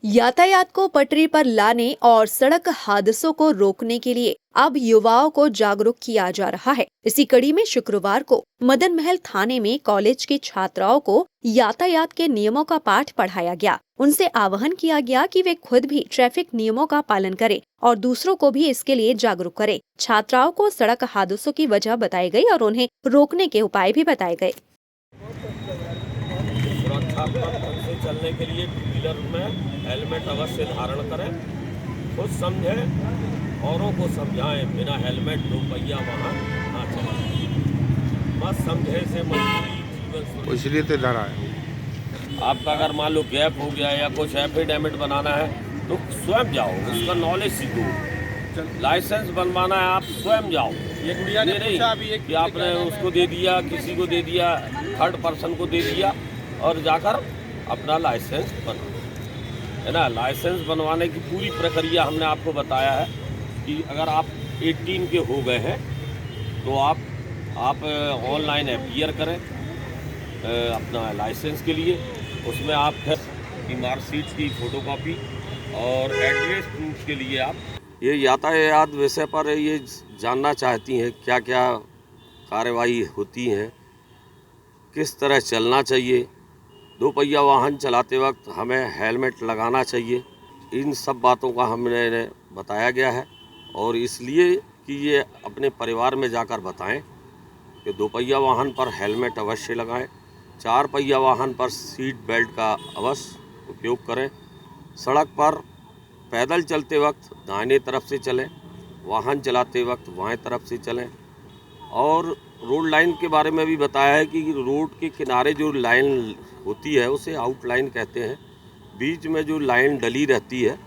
यातायात को पटरी पर लाने और सड़क हादसों को रोकने के लिए अब युवाओं को जागरूक किया जा रहा है। इसी कड़ी में शुक्रवार को मदन महल थाने में कॉलेज की छात्राओं को यातायात के नियमों का पाठ पढ़ाया गया। उनसे आह्वान किया गया कि वे खुद भी ट्रैफिक नियमों का पालन करें और दूसरों को भी इसके लिए जागरूक करें। छात्राओं को सड़क हादसों की वजह बताई गई और उन्हें रोकने के उपाय भी बताए गए। सुरक्षात्मक से चलने के लिए टू व्हीलर में हेलमेट अवश्य धारण करें। खुद समझें, औरों को समझाएं। बिना हेलमेट दो पहिया वाहन ना चलाएं। मत समझे से मजबूरी इसलिए तो डरा है। आपका अगर मान लो गैप हो गया या कुछ एफिडेविट बनाना है तो स्वयं जाओ, उसका नॉलेज सीखो। लाइसेंस बनवाना है आप स्वयं जाओ। ये नहीं कि आपने उसको दे दिया, किसी को दे दिया, थर्ड पर्सन को दे दिया और जाकर अपना लाइसेंस बना, है ना। लाइसेंस बनवाने की पूरी प्रक्रिया हमने आपको बताया है कि अगर आप 18 के हो गए हैं तो आप ऑनलाइन एफआईआर करें अपना लाइसेंस के लिए। उसमें आप की मार्कशीट की फ़ोटोकॉपी और एड्रेस प्रूफ के लिए आप ये यातायात विषय पर ये जानना चाहती हैं क्या क्या कार्रवाई होती हैं, किस तरह चलना चाहिए, दो पहिया वाहन चलाते वक्त हमें हेलमेट लगाना चाहिए। इन सब बातों का हमने बताया गया है और इसलिए कि ये अपने परिवार में जाकर बताएं कि दो पहिया वाहन पर हेलमेट अवश्य लगाएं, चार पहिया वाहन पर सीट बेल्ट का अवश्य उपयोग करें, सड़क पर पैदल चलते वक्त दाहिने तरफ से चलें, वाहन चलाते वक्त बाएं तरफ से चलें। और रोड लाइन के बारे में भी बताया है कि रोड के किनारे जो लाइन होती है उसे आउटलाइन कहते हैं। बीच में जो लाइन डली रहती है,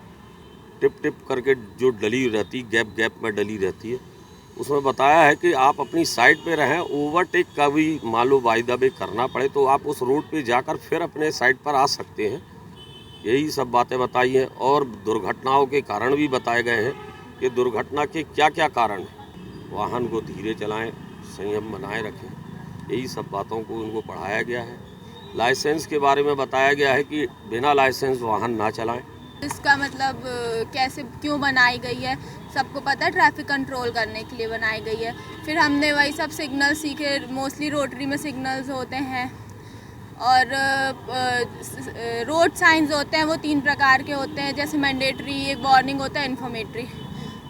टिप टिप करके जो डली रहती, गैप गैप में डली रहती है, उसमें बताया है कि आप अपनी साइड पे रहें। ओवरटेक का भी मान लो बाय द वे करना पड़े तो आप उस रोड पे जाकर फिर अपने साइड पर आ सकते हैं। यही सब बातें बताई हैं और दुर्घटनाओं के कारण भी बताए गए हैं कि दुर्घटना के क्या क्या कारण हैं। वाहन को धीरे चलाएं, संयम बनाए रखें। यही सब बातों को उनको पढ़ाया गया है। लाइसेंस के बारे में बताया गया है कि बिना लाइसेंस वाहन ना चलाएं। इसका मतलब कैसे क्यों बनाई गई है सबको पता है, ट्रैफिक कंट्रोल करने के लिए बनाई गई है। फिर हमने वही सब सिग्नल सीखे। मोस्टली रोटरी में सिग्नल्स होते हैं और रोड साइंस होते हैं, वो 3 प्रकार के होते हैं। जैसे मैंडेटरी, एक वार्निंग होता है, इन्फॉर्मेटरी।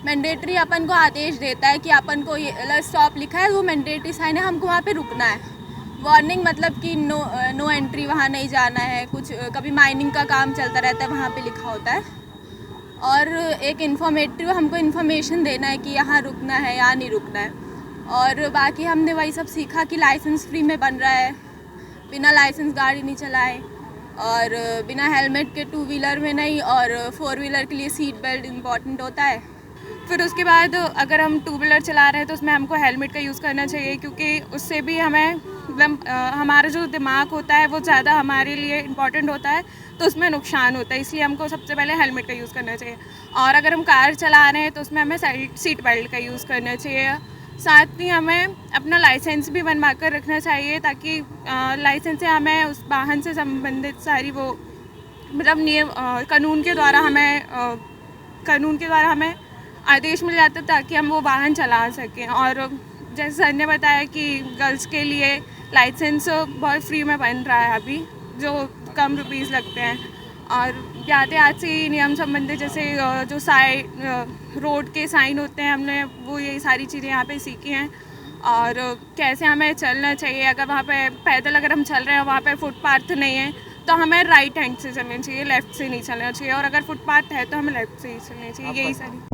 मैंडेटरी अपन को आदेश देता है कि अपन को ये स्टॉप लिखा है, वो मैंडेटरी साइन है, हमको वहाँ पे रुकना है। वार्निंग मतलब कि नो एंट्री, वहाँ नहीं जाना है। कुछ कभी माइनिंग का काम चलता रहता है, वहाँ पे लिखा होता है। और एक इन्फॉर्मेटिव, हमको इन्फॉर्मेशन देना है कि यहाँ रुकना है या नहीं रुकना है। और बाकी हमने वही सब सीखा कि लाइसेंस फ्री में बन रहा है, बिना लाइसेंस गाड़ी नहीं चलाए और बिना हेलमेट के 2 व्हीलर में नहीं, और 4 व्हीलर के लिए सीट बेल्ट इम्पॉर्टेंट होता है। फिर उसके बाद अगर हम 2 व्हीलर चला रहे हैं तो उसमें हमको हेलमेट का यूज़ करना चाहिए, क्योंकि उससे भी हमें मतलब हमारा जो दिमाग होता है वो ज़्यादा हमारे लिए इम्पॉर्टेंट होता है, तो उसमें नुकसान होता है। इसलिए हमको सबसे पहले हेलमेट का यूज़ करना चाहिए। और अगर हम कार चला रहे हैं तो उसमें हमें सीट बेल्ट का यूज़ करना चाहिए। साथ ही हमें अपना लाइसेंस भी बनवा कर रखना चाहिए, ताकि लाइसेंस से हमें उस वाहन से संबंधित सारी वो मतलब नियम कानून के द्वारा हमें आदेश मिल जाता है, ताकि हम वो वाहन चला सकें। और जैसे सर ने बताया कि गर्ल्स के लिए लाइसेंस बहुत फ्री में बन रहा है अभी, जो कम रुपीस लगते हैं। और यातायात से नियम संबंधित जैसे जो रोड के साइन होते हैं, हमने वो यही सारी चीज़ें यहाँ पे सीखी हैं। और कैसे हमें चलना चाहिए, अगर वहाँ पे पैदल अगर हम चल रहे हैं, वहाँ पे फुटपाथ नहीं है तो हमें राइट हैंड से चलना चाहिए, लेफ़्ट से नहीं चलना चाहिए। और अगर फुटपाथ है तो हमें लेफ़्ट से ही चलना चाहिए। यही सारी